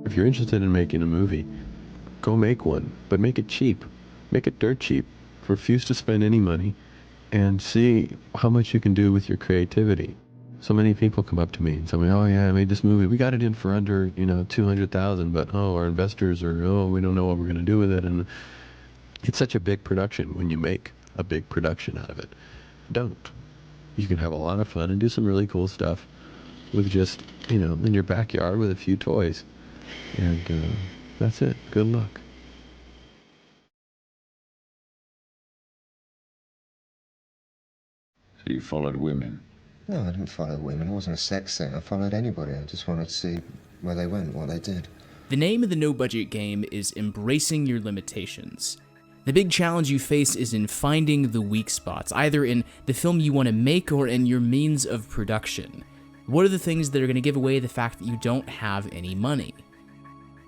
If you're interested in making a movie, go make one, but make it cheap. Make it dirt cheap. Refuse to spend any money and see how much you can do with your creativity. So many people come up to me and tell me, oh yeah, I made this movie. We got it in for under, 200,000, but our investors are, we don't know what we're going to do with it. And it's such a big production when you make a big production out of it. Don't. You can have a lot of fun and do some really cool stuff with just, in your backyard with a few toys. And that's it. Good luck. So you followed women? No, I didn't follow women. It wasn't a sex thing. I followed anybody. I just wanted to see where they went, what they did. The name of the no-budget game is embracing your limitations. The big challenge you face is in finding the weak spots, either in the film you want to make or in your means of production. What are the things that are going to give away the fact that you don't have any money?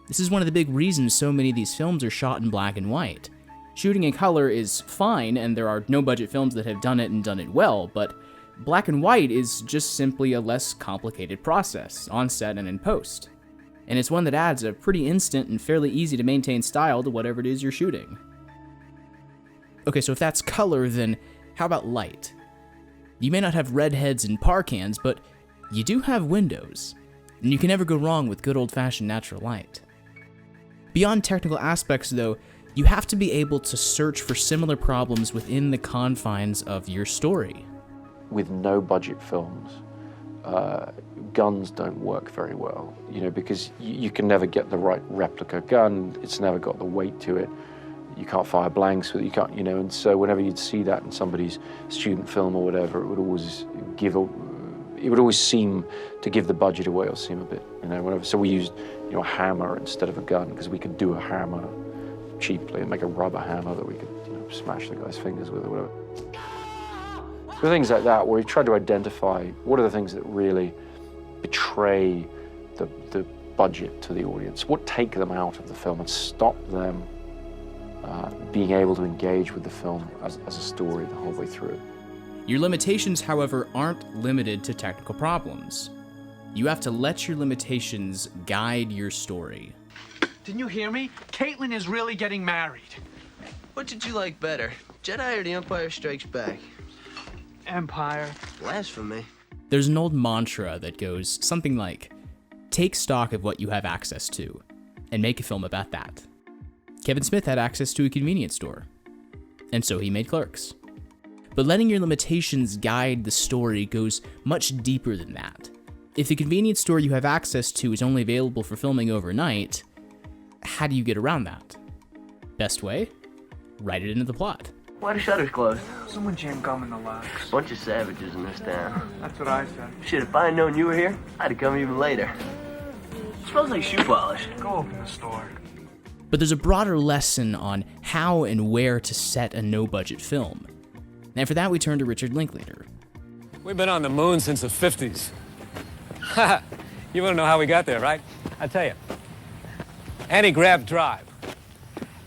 This is one of the big reasons so many of these films are shot in black and white. Shooting in color is fine, and there are no-budget films that have done it and done it well, but black and white is just simply a less complicated process, on set and in post. And it's one that adds a pretty instant and fairly easy to maintain style to whatever it is you're shooting. Okay, so if that's color, then how about light? You may not have redheads and par cans, but you do have windows, and you can never go wrong with good old-fashioned natural light. Beyond technical aspects, though, you have to be able to search for similar problems within the confines of your story. With no-budget films, guns don't work very well, because you can never get the right replica gun. It's never got the weight to it. You can't fire blanks with it. You can't, and so whenever you'd see that in somebody's student film or whatever, it would always seem to give the budget away or seem a bit, whatever. So we used, a hammer instead of a gun because we could do a hammer cheaply and make a rubber hammer that we could, smash the guy's fingers with or whatever. There are things like that where we tried to identify what are the things that really betray the budget to the audience, what take them out of the film and stop them being able to engage with the film as a story the whole way through. Your limitations, however, aren't limited to technical problems. You have to let your limitations guide your story. Didn't you hear me? Caitlin is really getting married. What did you like better, Jedi or The Empire Strikes Back? Empire. Blasphemy. There's an old mantra that goes something like, take stock of what you have access to, and make a film about that. Kevin Smith had access to a convenience store, and so he made Clerks. But letting your limitations guide the story goes much deeper than that. If the convenience store you have access to is only available for filming overnight, how do you get around that? Best way? Write it into the plot. Why the shutters closed? Someone jammed gum in the locks. Bunch of savages in this town. That's what I said. Shit, if I had known you were here, I'd have come even later. Smells like shoe polish. Go open the store. But there's a broader lesson on how and where to set a no-budget film. And for that, we turn to Richard Linklater. We've been on the moon since the 50s. You want to know how we got there, right? I'll tell you. Anti-grav drive.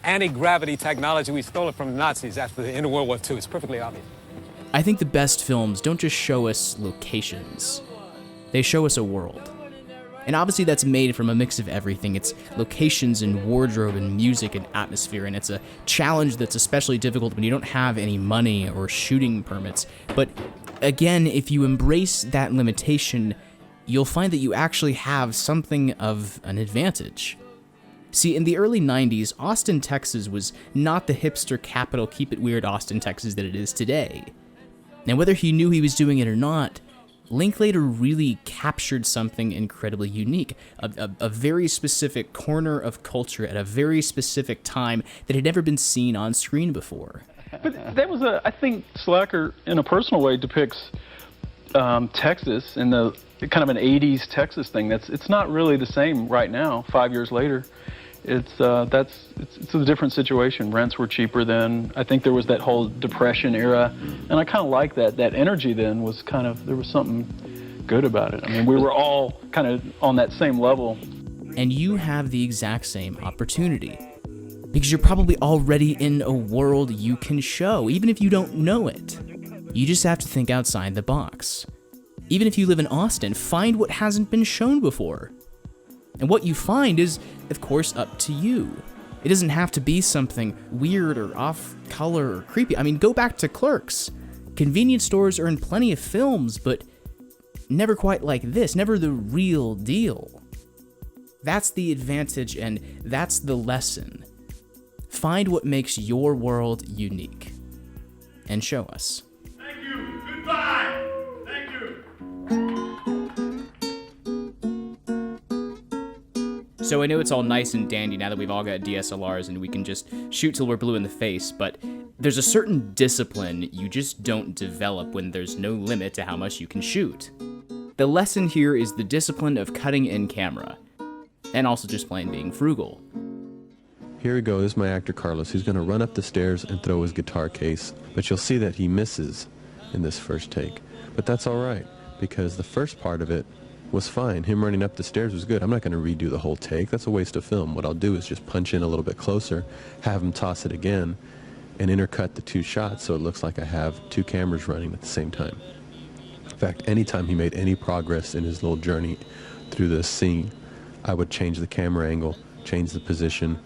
Anti-gravity technology. We stole it from the Nazis after the end of World War II. It's perfectly obvious. I think the best films don't just show us locations. They show us a world. And obviously that's made from a mix of everything. It's locations and wardrobe and music and atmosphere, and it's a challenge that's especially difficult when you don't have any money or shooting permits. But again, if you embrace that limitation, you'll find that you actually have something of an advantage. See, in the early 90s, Austin, Texas was not the hipster capital keep it weird Austin, Texas that it is today. And whether he knew he was doing it or not, Linklater really captured something incredibly unique, a very specific corner of culture at a very specific time that had never been seen on screen before. But that was I think Slacker, in a personal way, depicts Texas in the kind of an 80s Texas thing. It's not really the same right now, 5 years later. It's a different situation. Rents were cheaper then. I think there was that whole Depression era, and I kind of like that. That energy then was there was something good about it. I mean, we were all kind of on that same level. And you have the exact same opportunity, because you're probably already in a world you can show, even if you don't know it. You just have to think outside the box. Even if you live in Austin, find what hasn't been shown before. And what you find is, of course, up to you. It doesn't have to be something weird or off color or creepy. I mean, go back to Clerks. Convenience stores are in plenty of films, but never quite like this, never the real deal. That's the advantage, and that's the lesson. Find what makes your world unique, and show us. Thank you. Goodbye. Thank you. So I know it's all nice and dandy now that we've all got DSLRs and we can just shoot till we're blue in the face, but there's a certain discipline you just don't develop when there's no limit to how much you can shoot. The lesson here is the discipline of cutting in camera, and also just plain being frugal. Here we go, this is my actor Carlos. He's going to run up the stairs and throw his guitar case, but you'll see that he misses in this first take. But that's all right, because the first part of it was fine. Him running up the stairs was good. I'm not going to redo the whole take. That's a waste of film. What I'll do is just punch in a little bit closer, have him toss it again, and intercut the two shots so it looks like I have two cameras running at the same time. In fact, anytime he made any progress in his little journey through this scene, I would change the camera angle, change the position,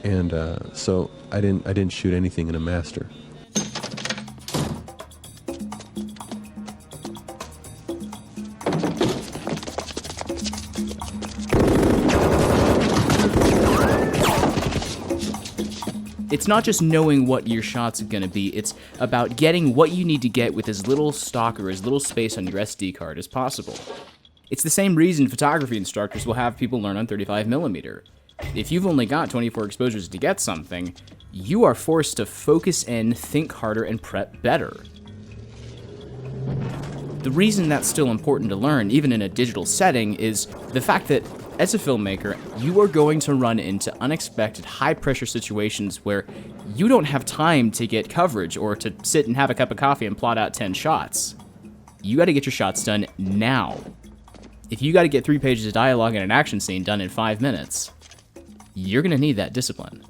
and so I didn't shoot anything in a master. It's not just knowing what your shot's gonna be, it's about getting what you need to get with as little stock or as little space on your SD card as possible. It's the same reason photography instructors will have people learn on 35mm. If you've only got 24 exposures to get something, you are forced to focus in, think harder, and prep better. The reason that's still important to learn, even in a digital setting, is the fact that as a filmmaker, you are going to run into unexpected high-pressure situations where you don't have time to get coverage or to sit and have a cup of coffee and plot out 10 shots. You gotta get your shots done now. If you gotta get 3 pages of dialogue and an action scene done in 5 minutes, you're gonna need that discipline.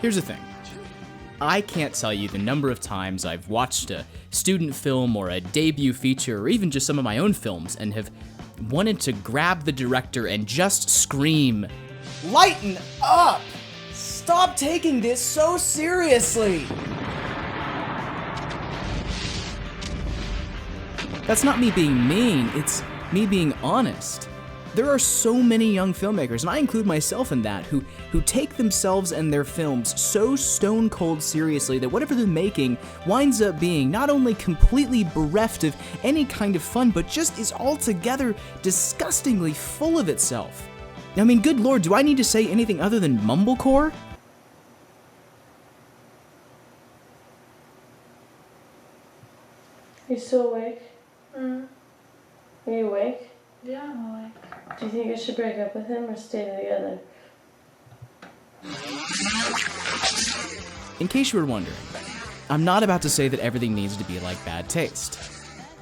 Here's the thing. I can't tell you the number of times I've watched a student film or a debut feature or even just some of my own films and have wanted to grab the director and just scream, "Lighten up! Stop taking this so seriously!" That's not me being mean, it's me being honest. There are so many young filmmakers, and I include myself in that, who take themselves and their films so stone cold seriously that whatever they're making winds up being not only completely bereft of any kind of fun, but just is altogether disgustingly full of itself. I mean, good lord, do I need to say anything other than mumblecore? You still awake? Are you awake? Yeah, I'm awake. Do you think I should break up with him or stay together? In case you were wondering, I'm not about to say that everything needs to be like bad taste.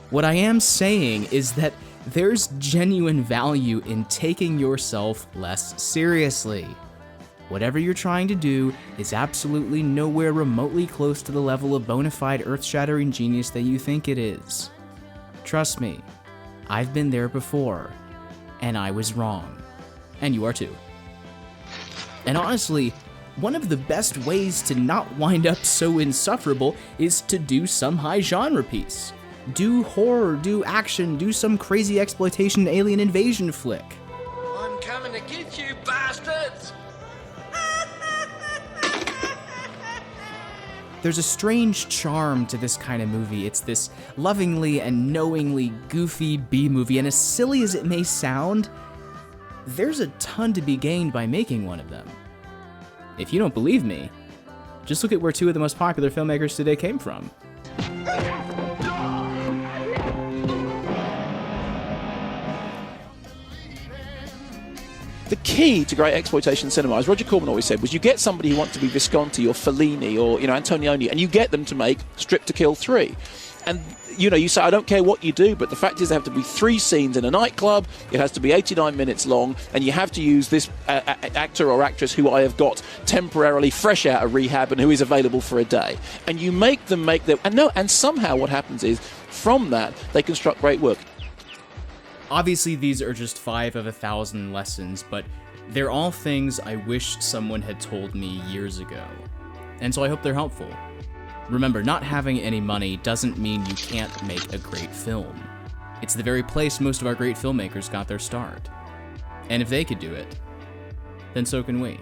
What I am saying is that there's genuine value in taking yourself less seriously. Whatever you're trying to do is absolutely nowhere remotely close to the level of bona fide earth-shattering genius that you think it is. Trust me, I've been there before, and I was wrong. And you are too. And honestly, one of the best ways to not wind up so insufferable is to do some high genre piece. Do horror, do action, do some crazy exploitation alien invasion flick. I'm coming to get you, bastards! There's a strange charm to this kind of movie. It's this lovingly and knowingly goofy B-movie, and as silly as it may sound, there's a ton to be gained by making one of them. If you don't believe me, just look at where two of the most popular filmmakers today came from. The key to great exploitation cinema, as Roger Corman always said, was you get somebody who wants to be Visconti or Fellini or Antonioni, and you get them to make Strip to Kill 3. And you say, I don't care what you do, but the fact is there have to be 3 scenes in a nightclub, it has to be 89 minutes long, and you have to use this actor or actress who I have got temporarily fresh out of rehab and who is available for a day. And you make them and somehow what happens is, from that, they construct great work. Obviously, these are just 5 of 1,000 lessons, but they're all things I wish someone had told me years ago. And so I hope they're helpful. Remember, not having any money doesn't mean you can't make a great film. It's the very place most of our great filmmakers got their start. And if they could do it, then so can we.